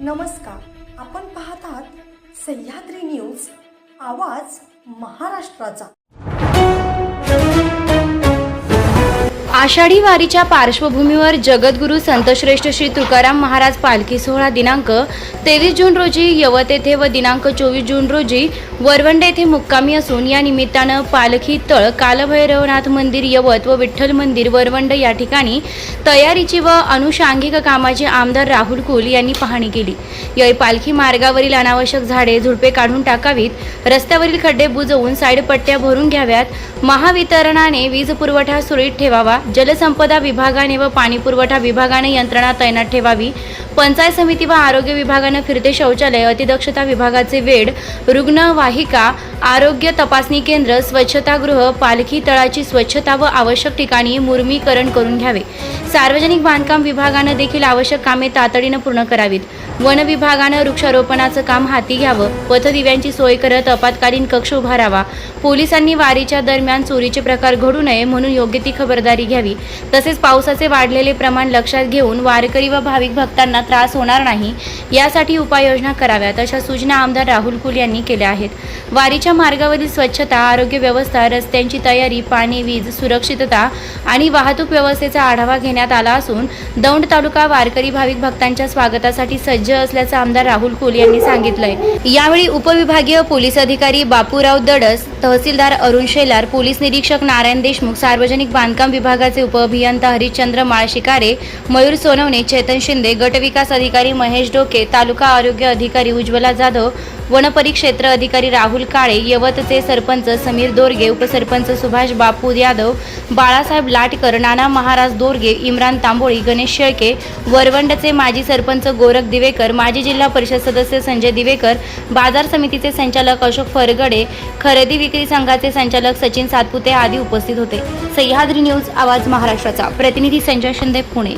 नमस्कार, आपण पाहत आहात सह्याद्री न्यूज, आवाज महाराष्ट्राचा। आषाढी वारीच्या पार्श्वभूमीवर जगद्गुरू संतश्रेष्ठ श्री तुकाराम महाराज पालखी सोहळा दिनांक 23 जून रोजी यवत येथे व दिनांक 24 जून रोजी वरवंड येथे मुक्कामी असून या निमित्तानं पालखी तळ कालभैरवनाथ मंदिर यवत व विठ्ठल मंदिर वरवंड या ठिकाणी तयारीची व अनुषंगिक कामाची आमदार राहुल कुल यांनी पाहणी केली। यावेळी पालखी मार्गावरील अनावश्यक झाडे झुडपे काढून टाकावीत, रस्त्यावरील खड्डे बुजवून साईड पट्ट्या भरून घ्याव्यात, महावितरणाने वीज पुरवठा सुरळीत ठेवावा, जलसंपदा विभागाने व पाणी पुरवठा विभागाने यंत्रणा तैनात ठेवावी, पंचायत समिती व आरोग्य विभागाने फिरते शौचालय, अतिदक्षता विभागाचे वेड, रुग्णवाहिका, आरोग्य तपासणी केंद्र, स्वच्छतागृह, पालखी तळाची स्वच्छता व आवश्यक ठिकाणी मुर्मीकरण करून घ्यावे। सार्वजनिक बांधकाम विभागाने देखील आवश्यक कामे तातडीने पूर्ण करावीत। वन विभागाने वृक्षारोपणाचं काम हाती घ्यावं, पथदिव्यांची सोय करत आपत्कालीन कक्ष उभारावा, पोलिसांनी वारीच्या दरम्यान चोरीचे प्रकार घडू नये म्हणून योग्य ती खबरदारी घ्यावी। तसेच पावसाचे वाढलेले प्रमाण लक्षात घेऊन वारकरी व भाविक भक्तांना त्रास होणार नाही यासाठी उपाययोजना कराव्यात, अशा सूचना आमदार राहुल कुल यांनी केल्या आहेत। वारीच्या मार्गावरील स्वच्छता, आरोग्य व्यवस्था, रस्त्यांची तयारी, पाणी, वीज, सुरक्षितता आणि वाहतूक व्यवस्थेचा आढावा घेण्यात आला असून दौंड तालुका वारकरी भाविक भक्तांच्या स्वागतासाठी सज्ज असल्याचं आमदार राहुल कुल यांनी सांगितलंय। यावेळी उपविभागीय पोलीस अधिकारी बापूराव दडस, तहसीलदार अरुण शेलार, पोलीस निरीक्षक नारायण देशमुख, सार्वजनिक बांधकाम विभागाचे उपअभियंता हरिश्चंद्र माळशिकारे, मयूर सोनवणे, चेतन शिंदे, गटविकास अधिकारी महेश डोके, तालुका आरोग्य अधिकारी उज्ज्वला जाधव, वनपरिक्षेत्र अधिकारी राहुल काळे, यवतचे सरपंच समीर दोरगे, उपसरपंच सुभाष बापू यादव, बाळासाहेब लाटकर, नाना महाराज दोरगे, इम्रान तांबोळी, गणेश शेळके, वरवंडचे माजी सरपंच गोरख दिवेकर, माजी जिल्हा परिषद सदस्य संजय दिवेकर, बाजार समितीचे संचालक अशोक फरगडे, खरेदी विक्री संघाचे संचालक सचिन सातपुते आदी उपस्थित होते। सह्याद्री न्यूज, आवाज महाराष्ट्राचा। प्रतिनिधी संजय शिंदे, पुणे।